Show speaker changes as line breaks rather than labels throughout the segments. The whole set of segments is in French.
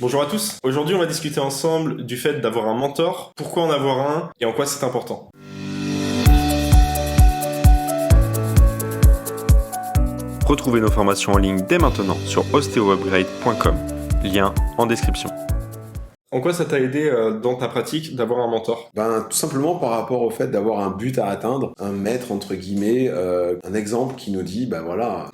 Bonjour à tous. Aujourd'hui, on va discuter ensemble du fait d'avoir un mentor, pourquoi en avoir un et en quoi c'est important.
Retrouvez nos formations en ligne dès maintenant sur osteoupgrade.com. Lien en description.
En quoi ça t'a aidé dans ta pratique d'avoir un mentor?
Tout simplement par rapport au fait d'avoir un but à atteindre, un maître entre guillemets, un exemple qui nous dit,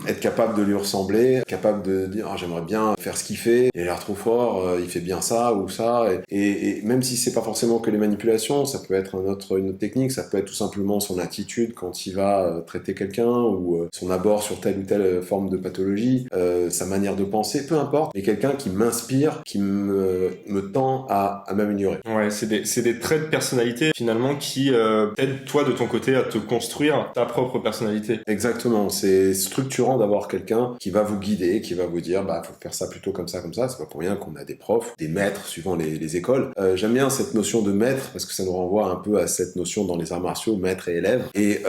être capable de lui ressembler, capable de dire j'aimerais bien faire ce qu'il fait, il a l'air trop fort, il fait bien ça ou ça, et même si c'est pas forcément que les manipulations, ça peut être une autre technique, ça peut être tout simplement son attitude quand il va traiter quelqu'un ou son abord sur telle ou telle forme de pathologie, sa manière de penser, peu importe, mais quelqu'un qui m'inspire, qui me tend à m'améliorer.
Ouais, c'est des traits de personnalité finalement qui t'aident toi de ton côté à te construire ta propre personnalité.
Exactement, c'est structurant d'avoir quelqu'un qui va vous guider, qui va vous dire faut faire ça plutôt comme ça, c'est pas pour rien qu'on a des profs, des maîtres suivant les écoles. J'aime bien cette notion de maître parce que ça nous renvoie un peu à cette notion dans les arts martiaux, maître et élève. Et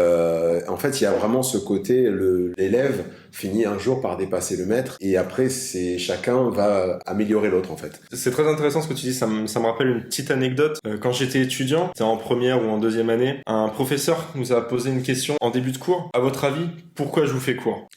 en fait, il y a vraiment ce côté, l'élève finit un jour par dépasser le maître et après chacun va améliorer l'autre en fait.
C'est très intéressant ce que tu dis, ça me rappelle une petite anecdote. Quand j'étais étudiant, c'était en première ou en deuxième année, un professeur nous a posé une question en début de cours. À votre avis, pourquoi je vous fais cours?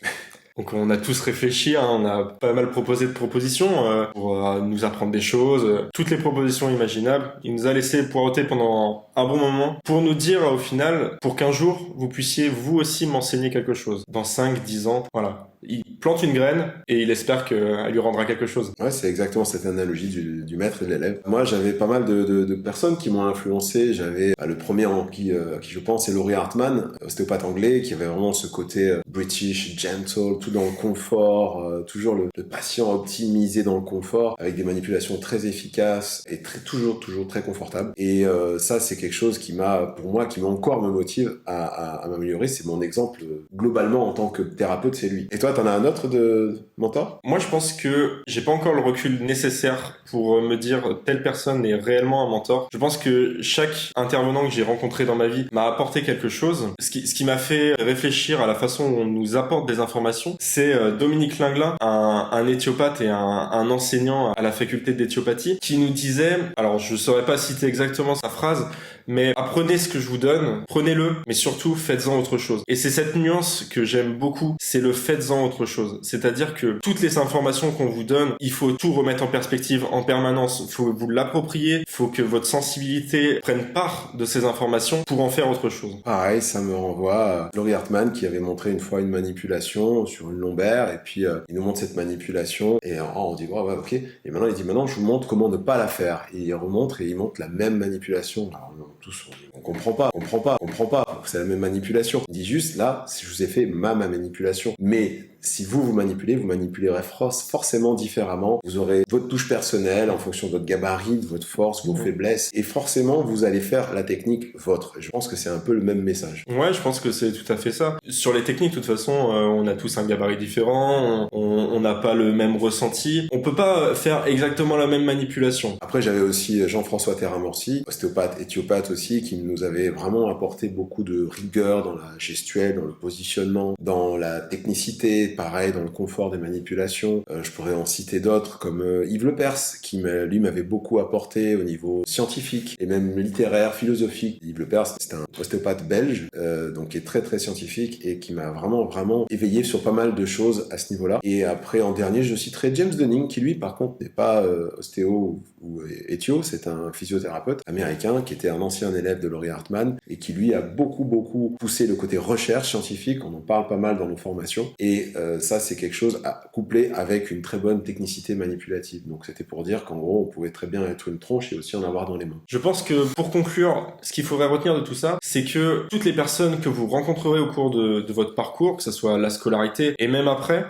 Donc on a tous réfléchi, on a pas mal proposé de propositions pour nous apprendre des choses, toutes les propositions imaginables. Il nous a laissé poireauter pendant un bon moment pour nous dire au final, pour qu'un jour vous puissiez vous aussi m'enseigner quelque chose. Dans 5, 10 ans, voilà. Il plante une graine et il espère qu'elle lui rendra quelque chose.
Ouais, c'est exactement cette analogie du maître et de l'élève. Moi, j'avais pas mal de personnes qui m'ont influencé. J'avais le premier à qui je pense, c'est Laurie Hartman, ostéopathe anglais, qui avait vraiment ce côté British, gentle, tout dans le confort, toujours le patient optimisé dans le confort, avec des manipulations très efficaces et toujours très confortables. Et ça, c'est quelque chose qui encore me motive à m'améliorer. C'est mon exemple globalement en tant que thérapeute, c'est lui. Et toi, t'en as un autre de mentor?
Moi, je pense que j'ai pas encore le recul nécessaire pour me dire telle personne est réellement un mentor. Je pense que chaque intervenant que j'ai rencontré dans ma vie m'a apporté quelque chose. Ce qui m'a fait réfléchir à la façon où on nous apporte des informations, c'est Dominique Linglin, un éthiopathe et un enseignant à la faculté d'éthiopathie, qui nous disait, alors je saurais pas citer exactement sa phrase, mais apprenez ce que je vous donne, prenez-le, mais surtout faites-en autre chose. Et c'est cette nuance que j'aime beaucoup, c'est le faites-en autre chose. C'est-à-dire que toutes les informations qu'on vous donne, il faut tout remettre en perspective en permanence, il faut vous l'approprier, il faut que votre sensibilité prenne part de ces informations pour en faire autre chose.
Pareil, ça me renvoie à Laurie Hartman qui avait montré une fois une manipulation sur une lombaire et puis il nous montre cette manipulation et on dit ouais ok, et maintenant il dit maintenant je vous montre comment ne pas la faire et il remontre et il montre la même manipulation. Alors, tous on comprend pas, c'est la même manipulation. Il dit juste là, si je vous ai fait ma manipulation, mais si vous manipulerez forcément différemment. Vous aurez votre touche personnelle en fonction de votre gabarit, de votre force, vos faiblesses. Et forcément, vous allez faire la technique vôtre. Je pense que c'est un peu le même message.
Ouais, je pense que c'est tout à fait ça. Sur les techniques, de toute façon, on a tous un gabarit différent, on n'a pas le même ressenti. On peut pas faire exactement la même manipulation.
Après, j'avais aussi Jean-François Terramorsi, ostéopathe, éthiopathe aussi, qui nous avait vraiment apporté beaucoup de rigueur dans la gestuelle, dans le positionnement, dans la technicité, pareil dans le confort des manipulations. Je pourrais en citer d'autres comme Yves Lepers qui lui m'avait beaucoup apporté au niveau scientifique et même littéraire, philosophique. Yves Lepers, c'est un ostéopathe belge donc qui est très scientifique et qui m'a vraiment éveillé sur pas mal de choses à ce niveau-là. Et après en dernier, je citerai James Dunning qui lui par contre n'est pas ostéo ou éthio, c'est un physiothérapeute américain qui était un ancien élève de Laurie Hartman et qui lui a beaucoup poussé le côté recherche scientifique. On en parle pas mal dans nos formations et ça c'est quelque chose à coupler avec une très bonne technicité manipulative. Donc c'était pour dire qu'en gros on pouvait très bien être une tronche et aussi en avoir dans les mains.
Je pense que pour conclure, ce qu'il faudrait retenir de tout ça, c'est que toutes les personnes que vous rencontrerez au cours de votre parcours, que ce soit la scolarité et même après,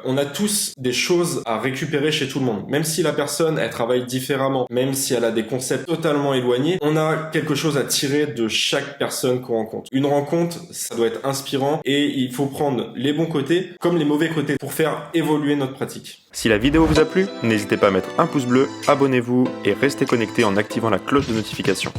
on a tous des choses à récupérer chez tout le monde. Même si la personne elle travaille différemment, même si elle a des concepts totalement éloignés, on a quelque chose à tirer de chaque personne qu'on rencontre. Une rencontre, ça doit être inspirant et il faut prendre les bons côtés comme les mauvais côtés pour faire évoluer notre pratique.
Si la vidéo vous a plu, n'hésitez pas à mettre un pouce bleu, abonnez-vous et restez connectés en activant la cloche de notification.